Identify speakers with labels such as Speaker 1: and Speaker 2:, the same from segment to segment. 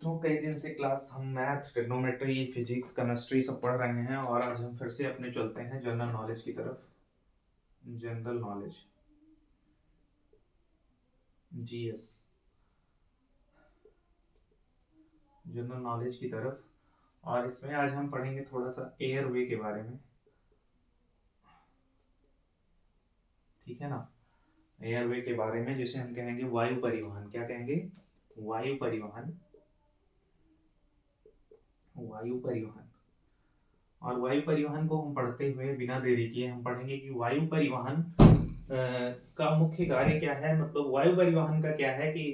Speaker 1: तो कई दिन से क्लास हम मैथ, ट्रिग्नोमेट्री, फिजिक्स, केमिस्ट्री सब पढ़ रहे हैं और आज हम फिर से अपने चलते हैं जनरल नॉलेज की तरफ। General knowledge, GS, general knowledge की तरफ। और इसमें आज हम पढ़ेंगे थोड़ा सा एयरवे के बारे में, ठीक है ना। एयरवे के बारे में, जिसे हम कहेंगे वायु परिवहन। क्या कहेंगे? वायु परिवहन। वायु परिवहन। और वायु परिवहन को हम पढ़ते हुए बिना देरी किए हम पढ़ेंगे कि वायु परिवहन का मुख्य कार्य क्या है। मतलब वायु परिवहन का क्या है कि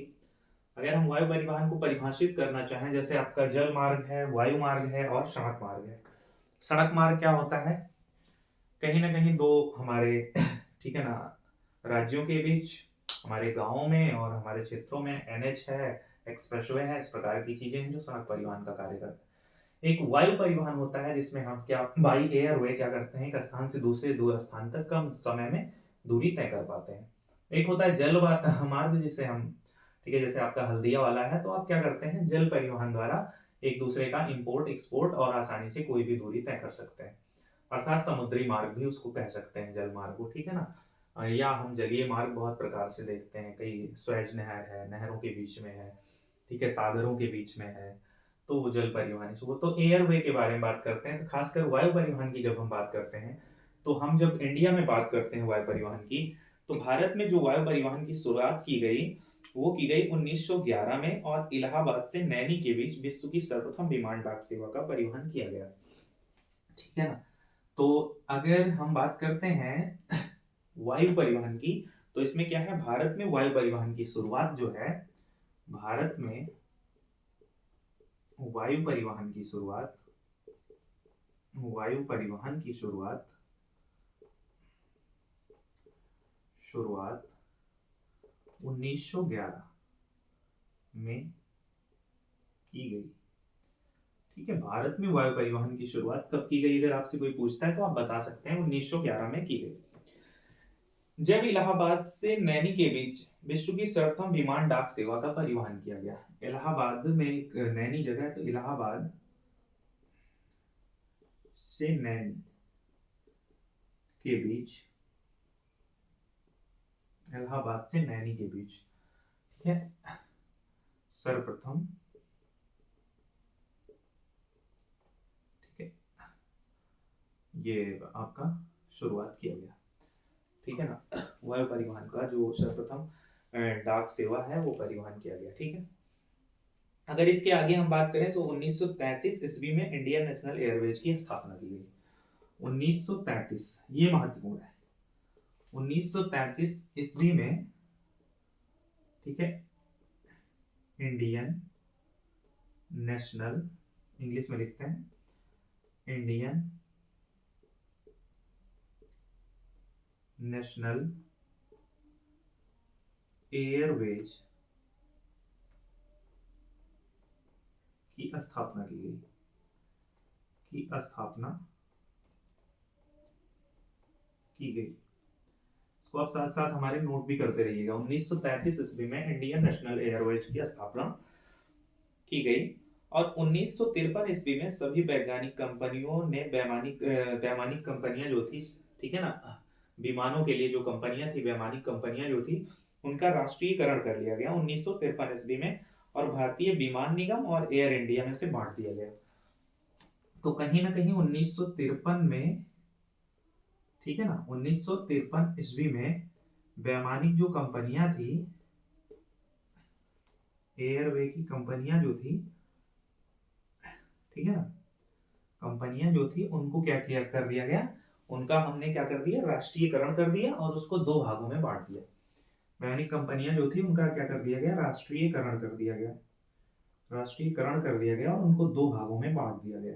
Speaker 1: अगर हम वायु परिवहन को परिभाषित करना चाहें, जैसे आपका जल मार्ग है, वायु मार्ग है और सड़क मार्ग है। सड़क मार्ग क्या होता है? कहीं ना कहीं दो हमारे ठीक है ना, राज्यों के बीच, हमारे गांवों में और हमारे क्षेत्रों में एनएच है, एक्सप्रेसवे है, इस प्रकार की चीजें हैं जो सड़क परिवहन का कार्य करते हैं। एक वायु परिवहन होता है जिसमें हम क्या बाई एयर वे क्या करते हैं, एक स्थान से दूसरे दूर स्थान तक कम समय में दूरी तय कर पाते हैं। एक होता है जल मार्ग, जिसे हम, ठीक है, जैसे आपका हल्दिया वाला है तो आप क्या करते हैं, जल परिवहन द्वारा एक दूसरे का इंपोर्ट एक्सपोर्ट और आसानी से कोई भी दूरी तय कर सकते हैं। अर्थात समुद्री मार्ग भी उसको कह सकते हैं, जल मार्ग को, ठीक है ना। या हम जलीय मार्ग बहुत प्रकार से देखते हैं, कई स्वेज नहर है, नहरों के बीच में है, ठीक है, सागरों के बीच में है, तो वो जल परिवहन से। वो तो एयरवे के बारे में बात करते हैं। तो खासकर वायु परिवहन की जब हम बात करते हैं, तो हम जब इंडिया में बात करते हैं वायु परिवहन की, तो भारत में जो वायु परिवहन की शुरुआत की गई वो की गई 1911 में, और इलाहाबाद से नैनी के बीच विश्व की सर्वप्रथम विमान डाक सेवा का परिवहन किया गया, ठीक है ना। तो अगर हम बात करते हैं वायु परिवहन की, तो इसमें क्या है, भारत में वायु परिवहन की शुरुआत जो है, भारत में वायु परिवहन की शुरुआत, वायु परिवहन की शुरुआत शुरुआत 1911 में की गई, ठीक है। भारत में वायु परिवहन की शुरुआत कब की गई, अगर आपसे कोई पूछता है तो आप बता सकते हैं 1911 में की गई, जब इलाहाबाद से नैनी के बीच विश्व की सर्वप्रथम विमान डाक सेवा का परिवहन किया गया। इलाहाबाद में एक नैनी जगह है, तो इलाहाबाद से नैनी के बीच, इलाहाबाद से नैनी के बीच, ठीक है, सर्वप्रथम, ठीक है, ये आपका शुरुआत किया गया, ठीक है ना। वायु परिवहन का जो सर्वप्रथम डाक सेवा है वो परिवहन किया गया, ठीक है। अगर इसके आगे हम बात करें तो 1933 ईस्वी में इंडियन नेशनल एयरवेज की स्थापना की गई। 1933, ये महत्वपूर्ण है। 1933 ईस्वी में, ठीक है, इंडियन नेशनल, इंग्लिश में लिखते हैं, इंडियन नेशनल एयरवेज की स्थापना की गई, की स्थापना की गई। इसको आप साथ साथ हमारे नोट भी करते रहिएगा। 1933 ईस्वी में इंडियन नेशनल एयरवेज की स्थापना की गई, और 1953 ईस्वी में सभी वैज्ञानिक कंपनियों ने वैमानिक कंपनियां जो थी, ठीक है ना, विमानों के लिए जो कंपनियां थी, वैमानिक कंपनियां जो थी, उनका राष्ट्रीयकरण कर लिया गया 1953 ईस्वी में, और भारतीय विमान निगम और एयर इंडिया में से बांट दिया गया। तो कहीं ना कहीं 1953 में, ठीक है ना, 1953 ईस्वी में वैमानिक जो कंपनियां थी, एयरवे की कंपनियां जो थी, ठीक है ना, कंपनियां जो थी उनको क्या किया कर दिया गया, उनका हमने क्या कर दिया, राष्ट्रीयकरण कर दिया और उसको दो भागों में बांट दिया। वैमानिक कंपनियां जो थी उनका क्या कर दिया गया, राष्ट्रीयकरण कर दिया गया, राष्ट्रीयकरण कर दिया गया और उनको दो भागों में बांट दिया गया,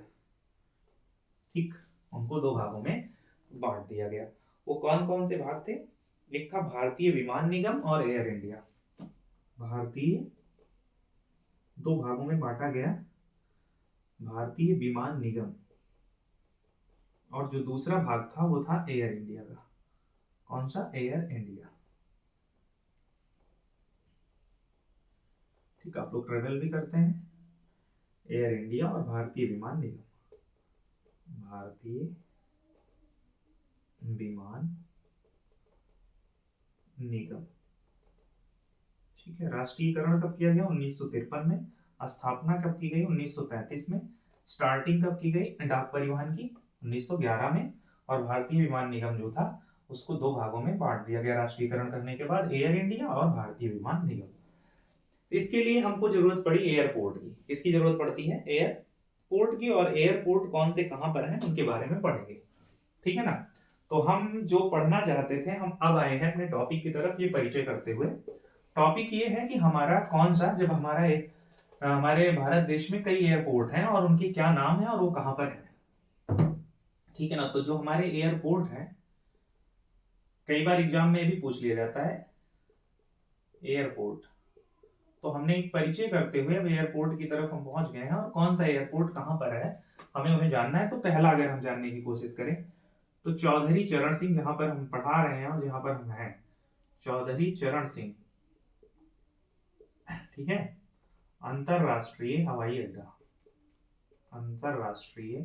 Speaker 1: ठीक, उनको दो भागों में बांट दिया गया। वो कौन कौन से भाग थे? एक था भारतीय विमान निगम और एयर इंडिया। भारतीय, दो भागों में बांटा गया, भारतीय विमान निगम, और जो दूसरा भाग था वो था एयर इंडिया का। कौन सा? एयर इंडिया, ठीक। आप लोग ट्रेवल भी करते हैं एयर इंडिया और भारतीय विमान निगम। भारतीय विमान निगम, ठीक है। राष्ट्रीयकरण कब किया गया? 1953 में। स्थापना कब की गई? 1935 में। स्टार्टिंग कब की गई डाक परिवहन की? 1911 में। और भारतीय विमान निगम जो था उसको दो भागों में बांट दिया गया राष्ट्रीयकरण करने के बाद, एयर इंडिया और भारतीय विमान निगम। इसके लिए हमको जरूरत पड़ी एयरपोर्ट की। किसकी जरूरत पड़ती है? एयरपोर्ट की। और एयरपोर्ट कौन से कहां पर है उनके बारे में पढ़ेंगे, ठीक है ना। तो हम जो पढ़ना चाहते थे, हम अब आए हैं अपने टॉपिक की तरफ, ये परिचय करते हुए। टॉपिक ये है कि हमारा कौन सा, जब हमारा एक हमारे भारत देश में कई एयरपोर्ट हैं और उनके क्या नाम है और वो कहां पर है, ठीक है ना। तो जो हमारे एयरपोर्ट हैं, कई बार एग्जाम में भी पूछ लिया जाता है एयरपोर्ट। तो हमने एक परिचय करते हुए अब एयरपोर्ट की तरफ हम पहुंच गए हैं, और कौन सा एयरपोर्ट कहां पर है हमें उन्हें जानना है। तो पहला अगर हम जानने की कोशिश करें तो चौधरी चरण सिंह, जहां पर हम पढ़ा रहे हैं और जहां पर हम हैं, चौधरी चरण सिंह, ठीक है, अंतरराष्ट्रीय हवाई अड्डा, अंतरराष्ट्रीय,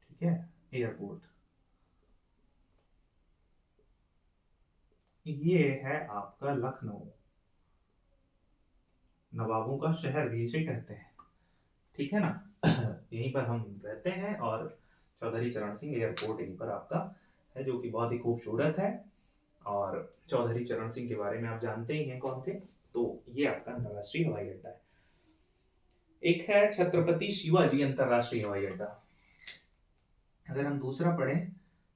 Speaker 1: ठीक है, एयरपोर्ट, ये है आपका लखनऊ। नवाबों का शहर भी इसे कहते हैं, ठीक है ना। यहीं पर हम रहते हैं और चौधरी चरण सिंह एयरपोर्ट यहीं पर आपका है, जो कि बहुत ही खूबसूरत है। और चौधरी चरण सिंह के बारे में आप जानते ही हैं कौन थे। तो ये आपका अंतरराष्ट्रीय हवाई अड्डा है। एक है छत्रपति शिवाजी अंतरराष्ट्रीय हवाई अड्डा। अगर हम दूसरा पढ़ें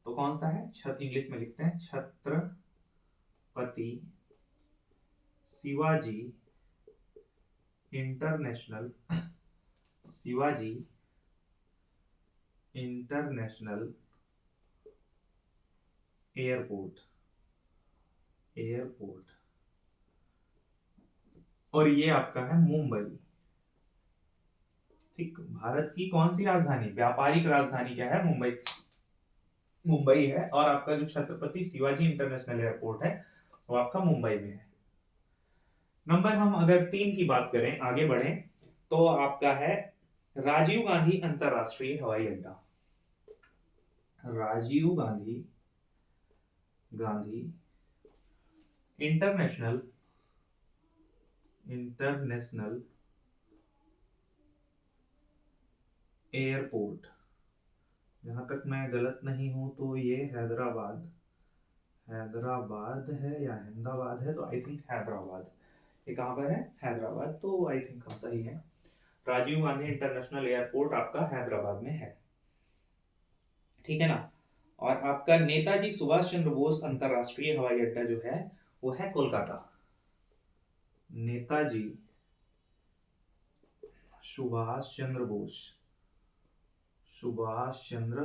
Speaker 1: तो कौन सा है? इंग्लिश में लिखते हैं Chhatrapati Shivaji international, Shivaji international airport, airport. और ये आपका है मुंबई, ठीक। भारत की कौन सी राजधानी, व्यापारिक राजधानी क्या है? मुंबई, मुंबई है। और आपका जो छत्रपति शिवाजी इंटरनेशनल एयरपोर्ट है वो आपका मुंबई में है। नंबर हम अगर 3 की बात करें, आगे बढ़े, तो आपका है राजीव गांधी अंतरराष्ट्रीय हवाई अड्डा। Rajiv Gandhi, Gandhi international, international airport. जहां तक मैं गलत नहीं हूं तो ये हैदराबाद, हैदराबाद है या अहमदाबाद है, तो आई थिंक हैदराबाद। ये कहां पर है? हैदराबाद। तो आई थिंक हम सही है। राजीव गांधी इंटरनेशनल एयरपोर्ट आपका हैदराबाद में है, ठीक है ना। और आपका नेताजी सुभाष चंद्र बोस अंतरराष्ट्रीय हवाई अड्डा जो है वो है Kolkata. Netaji Subhash Chandra Bose, Subhash Chandra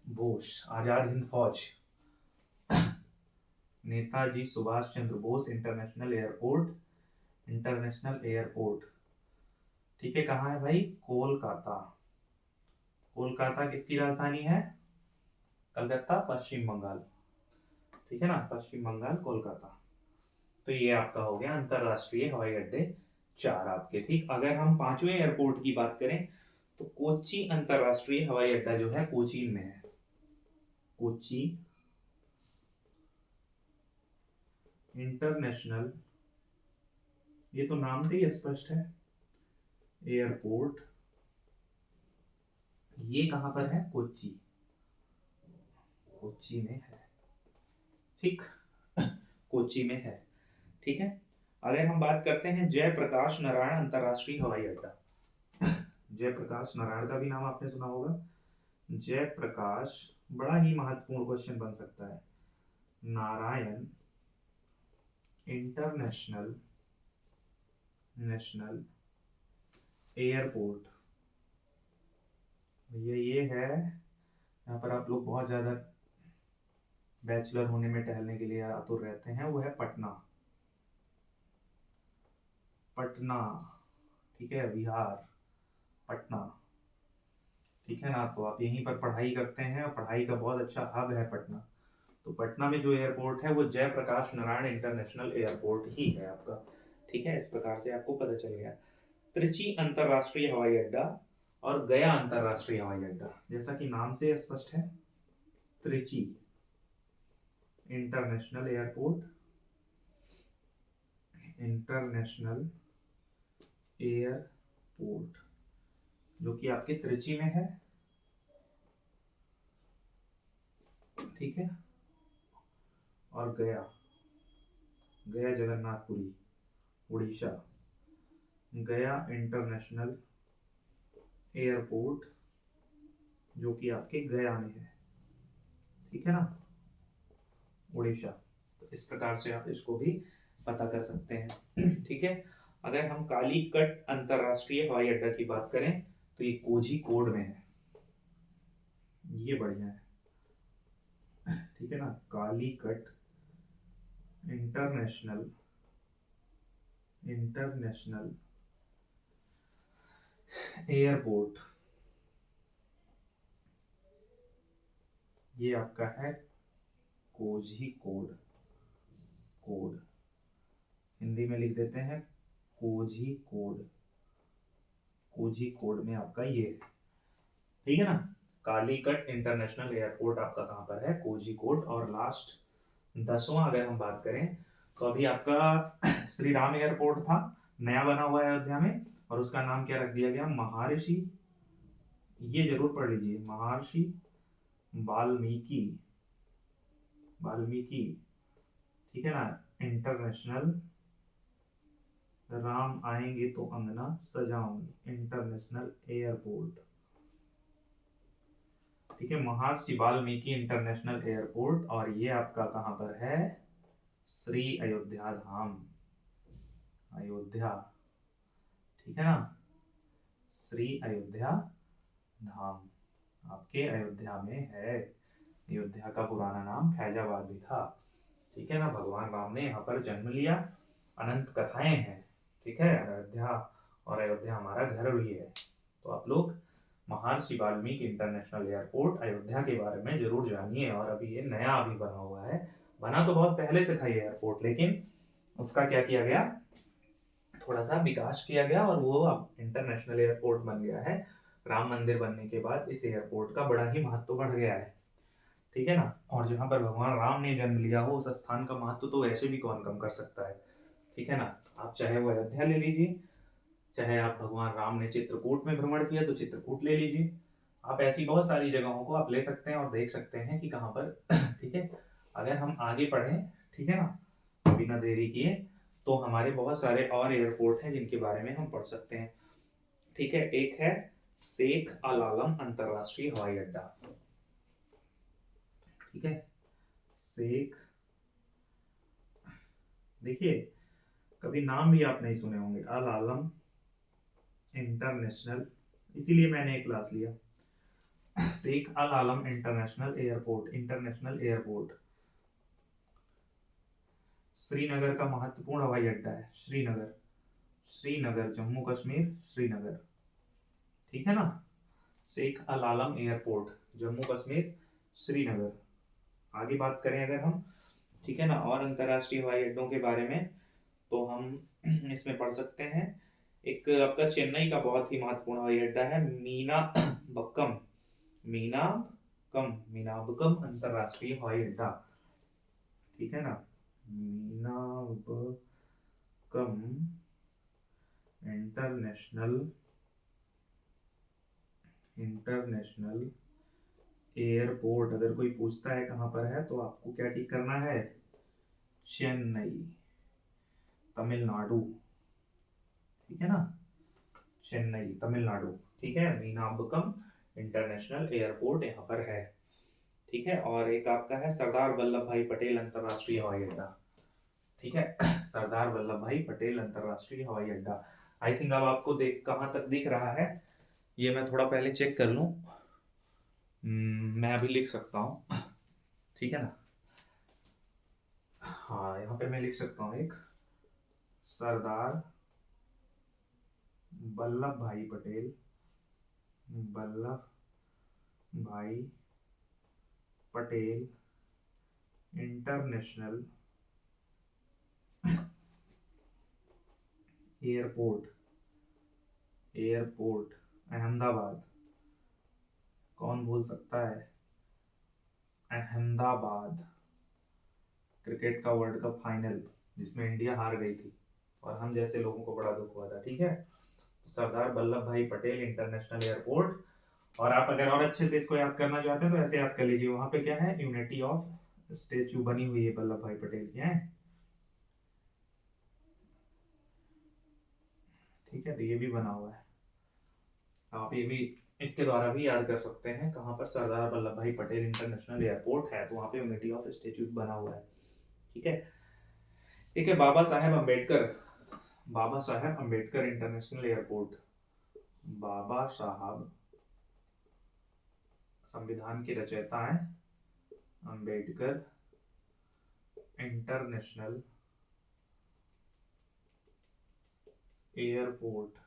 Speaker 1: Bose, Azad Hind Fauj, Netaji Subhash Chandra Bose international airport, international airport, ठीक है। कहाँ है भाई? कोलकाता। कोलकाता किसकी राजधानी है? कलकत्ता, पश्चिम बंगाल, ठीक है ना, पश्चिम बंगाल, कोलकाता। तो ये आपका हो गया अंतरराष्ट्रीय हवाई अड्डे 4 आपके, ठीक। अगर हम 5वें एयरपोर्ट की बात करें तो कोच्चि अंतरराष्ट्रीय हवाई अड्डा जो है कोचीन में है। कोच्चि इंटरनेशनल, ये तो नाम से ही स्पष्ट है, एयरपोर्ट। ये कहां पर है? कोच्चि, कोच्चि में है, ठीक। कोच्चि में है, ठीक है। अगर हम बात करते हैं जयप्रकाश नारायण अंतरराष्ट्रीय हवाई अड्डा, जयप्रकाश नारायण का भी नाम आपने सुना होगा। जयप्रकाश, बड़ा ही महत्वपूर्ण क्वेश्चन बन सकता है। नारायण इंटरनेशनल, नेशनल एयरपोर्ट, ये है। यहाँ पर आप लोग बहुत ज्यादा बैचलर होने में टहलने के लिए आतुर रहते हैं, वो है पटना, पटना, ठीक है, बिहार, पटना, ठीक है ना। तो आप यहीं पर पढ़ाई करते हैं और पढ़ाई का बहुत अच्छा हब है पटना। तो पटना में जो एयरपोर्ट है वो जयप्रकाश नारायण इंटरनेशनल एयरपोर्ट ही है आपका, ठीक है। इस प्रकार से आपको पता चल गया। त्रिची अंतरराष्ट्रीय हवाई अड्डा और गया अंतरराष्ट्रीय हवाई अड्डा, जैसा कि नाम से स्पष्ट है, Trichy international airport, international airport जो कि आपके त्रिची में है, ठीक है। और गया, गया जगन्नाथपुरी उड़ीसा, गया इंटरनेशनल एयरपोर्ट जो कि आपके गया में है, ठीक है ना, उड़ीसा। तो इस प्रकार से आप इसको भी पता कर सकते हैं, ठीक है। अगर हम कालीकट अंतरराष्ट्रीय हवाई अड्डा की बात करें तो ये कोझिकोड में है, ये बढ़िया है, ठीक है ना, कालीकट इंटरनेशनल एयरपोर्ट, ये आपका है कोझिकोड, कोड हिंदी में लिख देते हैं कोझिकोड, कोझिकोड में आपका ये है, ठीक है ना। कालीकट इंटरनेशनल एयरपोर्ट आपका कहाँ पर है, कोझिकोड। और लास्ट 10वां अगर हम बात करें तो अभी आपका श्री राम एयरपोर्ट था, नया बना हुआ है अयोध्या में, और उसका नाम क्या रख दिया गया, महर्षि, ये जरूर पढ़ लीजिए, महर्षि वाल्मीकि, वाल्मीकि, ठीक है ना, इंटरनेशनल, राम आएंगे तो अंगना सजाऊंगी, इंटरनेशनल एयरपोर्ट, ठीक है, महर्षि वाल्मीकि इंटरनेशनल एयरपोर्ट। और ये आपका कहाँ पर है, श्री अयोध्या धाम, अयोध्या, ठीक है ना, श्री अयोध्या धाम आपके अयोध्या में है। अयोध्या का पुराना नाम फैजाबाद भी था, ठीक है ना। भगवान राम ने यहाँ पर जन्म लिया, अनंत कथाएं हैं, ठीक है। अयोध्या, और अयोध्या हमारा घर भी है। तो आप लोग महर्षि वाल्मीकि इंटरनेशनल एयरपोर्ट अयोध्या के बारे में जरूर जानिए। और अभी ये नया अभी बना हुआ है, बना तो बहुत पहले से था ये एयरपोर्ट, लेकिन उसका क्या किया गया, थोड़ा सा विकास किया गया और वो अब इंटरनेशनल एयरपोर्ट बन गया है। राम मंदिर बनने के बाद इस एयरपोर्ट का बड़ा ही महत्व बढ़ गया है, ठीक है ना। और जहाँ पर भगवान राम ने जन्म लिया हो उस स्थान का महत्व तो वैसे भी कौन कम कर सकता है, ठीक है ना। आप चाहे वो अयोध्या ले लीजिए, चाहे आप भगवान राम ने चित्रकूट में भ्रमण किया तो चित्रकूट ले लीजिए, आप ऐसी बहुत सारी जगहों को आप ले सकते हैं और देख सकते हैं कि कहाँ पर ठीक है। अगर हम आगे बढ़ें, ठीक है ना, बिना देरी किए, तो हमारे बहुत सारे और एयरपोर्ट हैं जिनके बारे में हम पढ़ सकते हैं, ठीक है। एक है शेख अल आलम अंतरराष्ट्रीय हवाई अड्डा, ठीक है, शेख, देखिए कभी नाम भी आप नहीं सुने होंगे, अल आलम इंटरनेशनल, इसीलिए मैंने एक क्लास लिया, Sheikh ul Alam international airport, international airport Srinagar का महत्वपूर्ण हवाई अड्डा है, श्रीनगर, श्रीनगर जम्मू कश्मीर, श्रीनगर, ठीक है ना। शेख अल आलम एयरपोर्ट जम्मू कश्मीर, श्रीनगर। आगे बात करें अगर हम, ठीक है ना, और अंतरराष्ट्रीय हवाई अड्डों के बारे में, तो हम इसमें पढ़ सकते हैं। एक आपका चेन्नई का बहुत ही महत्वपूर्ण हवाई अड्डा है, मीनाबक्कम, मीनाबक्कम अंतरराष्ट्रीय हवाई अड्डा, ठीक है ना, मीनाबक्कम इंटरनेशनल एयरपोर्ट। अगर कोई पूछता है कहाँ पर है तो आपको क्या टिक करना है, चेन्नई, तमिलनाडु, ठीक है ना, चेन्नई तमिलनाडु, ठीक है। मीनाबक्कम इंटरनेशनल एयरपोर्ट यहाँ पर है, ठीक है। और एक आपका है सरदार वल्लभ भाई पटेल अंतरराष्ट्रीय हवाई अड्डा, ठीक है, सरदार वल्लभ भाई पटेल अंतरराष्ट्रीय हवाई अड्डा। आई थिंक अब आपको देख कहाँ तक दिख रहा है, ये मैं थोड़ा पहले चेक कर लूं। मैं अभी लिख सकता हूँ, ठीक है ना, हाँ यहाँ पे मैं लिख सकता हूँ एक, सरदार वल्लभ भाई पटेल, वल्लभ भाई Patel international airport, airport Ahmedabad, कौन भूल सकता है अहमदाबाद। क्रिकेट का वर्ल्ड कप फाइनल जिसमें इंडिया हार गई थी और हम जैसे लोगों को बड़ा दुख हुआ था, ठीक है। सरदार वल्लभ भाई पटेल इंटरनेशनल एयरपोर्ट। और आप अगर और अच्छे से इसको याद करना चाहते हैं तो ऐसे याद कर लीजिए, वहां पे क्या है, यूनिटी ऑफ स्टेच्यू बनी हुई है वल्लभ भाई पटेल की है, ठीक है। तो ये भी बना हुआ है, आप ये भी इसके द्वारा भी याद कर सकते हैं कहाँ पर सरदार वल्लभ भाई पटेल इंटरनेशनल एयरपोर्ट है, तो वहां पे यूनिटी ऑफ स्टेच्यू बना हुआ है, ठीक है। ठीक है, बाबा साहेब अम्बेडकर, बाबा साहेब अम्बेडकर इंटरनेशनल एयरपोर्ट, बाबा साहब संविधान के रचयिता हैं, अम्बेडकर इंटरनेशनल एयरपोर्ट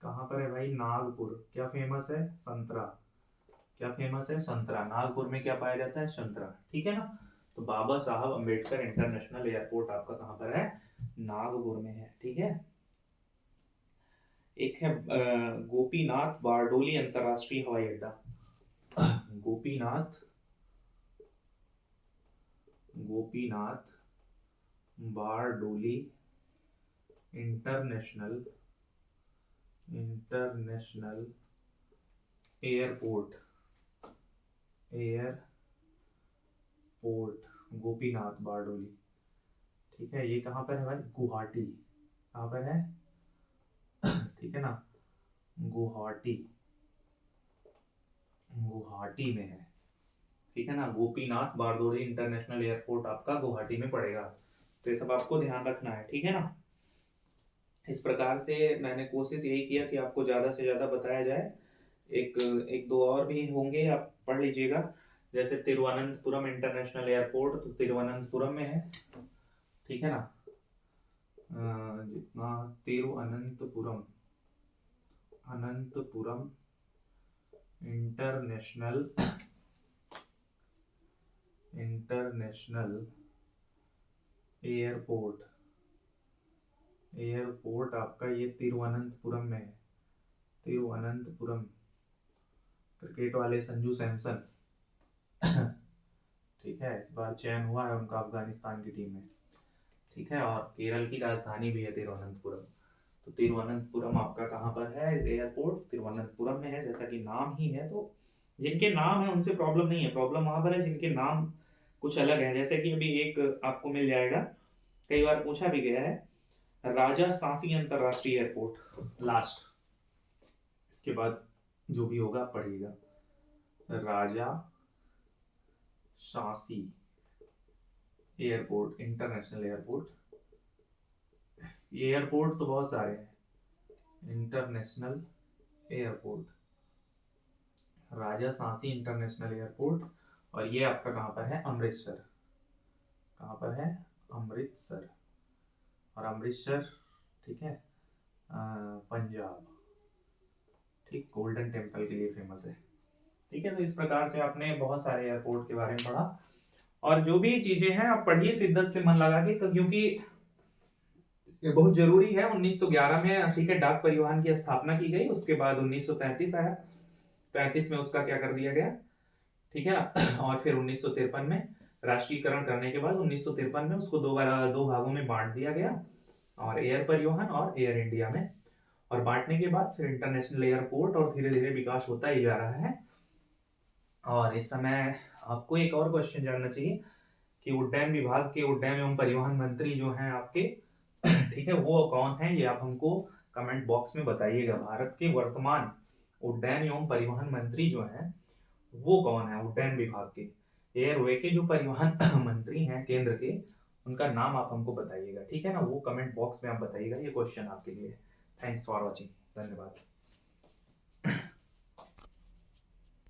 Speaker 1: कहाँ पर है भाई, नागपुर। क्या फेमस है, संतरा। क्या फेमस है, संतरा। नागपुर में क्या पाया जाता है, संतरा, ठीक है ना। तो बाबा साहब अम्बेडकर इंटरनेशनल एयरपोर्ट आपका कहाँ पर है, नागपुर में है, ठीक है। एक है गोपीनाथ बारडोली अंतरराष्ट्रीय हवाई अड्डा, गोपीनाथ गोपीनाथ बारडोली इंटरनेशनल एयरपोर्ट, गोपीनाथ बारडोली, ठीक है। ये कहाँ पर है भाई, गुवाहाटी। कहाँ पर है, ठीक है ना, गुवाहाटी में है, ठीक है ना। गोपीनाथ बारडोली इंटरनेशनल एयरपोर्ट आपका गुवाहाटी में पड़ेगा। तो ये सब आपको ध्यान रखना है, ठीक है ना। इस प्रकार से मैंने कोशिश यही किया कि आपको ज्यादा से ज्यादा बताया जाए। एक दो और भी होंगे, आप पढ़ लीजिएगा। जैसे तिरुवनंतपुरम इंटरनेशनल एयरपोर्ट, तो तिरुवनंतपुरम में है, ठीक है ना। जितना तिरुवनंतपुरम इंटरनेशनल एयरपोर्ट आपका ये तिरुवनंतपुरम में है। तिरुवनंतपुरम, क्रिकेट वाले संजू सैमसन ठीक है, इस बार चयन हुआ है उनका अफगानिस्तान की टीम में, ठीक है। और केरल की राजधानी भी है तिरुवनंतपुरम। तो तिरुवनंतपुरम आपका कहाँ पर है, इस एयरपोर्ट तिरुवनंतपुरम में है, जैसा कि नाम ही है। तो जिनके नाम है उनसे प्रॉब्लम नहीं है, प्रॉब्लम वहां पर है जिनके नाम कुछ अलग है। जैसे कि अभी एक आपको मिल जाएगा, कई बार पूछा भी गया है, राजा सांसी अंतरराष्ट्रीय एयरपोर्ट, लास्ट, इसके बाद जो भी होगा पढ़िएगा, राजा सांसी एयरपोर्ट इंटरनेशनल एयरपोर्ट। ये एयरपोर्ट तो बहुत सारे हैं, इंटरनेशनल एयरपोर्ट, राजा सांसी इंटरनेशनल एयरपोर्ट। और ये आपका कहाँ पर है, अमृतसर। कहाँ पर है, अमृतसर। और अमृतसर, ठीक है, पंजाब, ठीक, गोल्डन टेम्पल के लिए फेमस है, ठीक है। तो इस प्रकार से आपने बहुत सारे एयरपोर्ट के बारे में पढ़ा, और जो भी चीजें हैं आप पढ़िए शिद्दत से मन लगा के, क्योंकि ये बहुत जरूरी है। 1911 में, ठीक है, डाक परिवहन की स्थापना की गई, उसके बाद 1933 आया, 35 में उसका क्या कर दिया गया, ठीक है ना। और फिर 1953 में राष्ट्रीयकरण करने के बाद 1953 में उसको दो भागों में बांट दिया गया, और एयर परिवहन और एयर इंडिया में। और बांटने के बाद फिर इंटरनेशनल एयरपोर्ट, और धीरे धीरे विकास होता ही जा रहा है। और इस समय आपको एक और क्वेश्चन जानना चाहिए कि उड्डयन विभाग के उड्डयन एवं परिवहन मंत्री जो हैं आपके, ठीक है, वो कौन है, ये आप हमको कमेंट बॉक्स में बताइएगा। भारत के वर्तमान उड्डयन एवं परिवहन मंत्री जो हैं वो कौन है, उड्डयन विभाग के, एयरवे के जो परिवहन मंत्री हैं केंद्र के, उनका नाम आप हमको बताइएगा, ठीक है ना। वो कमेंट बॉक्स में आप बताइएगा, ये क्वेश्चन आपके लिए। थैंक्स फॉर वॉचिंग, धन्यवाद।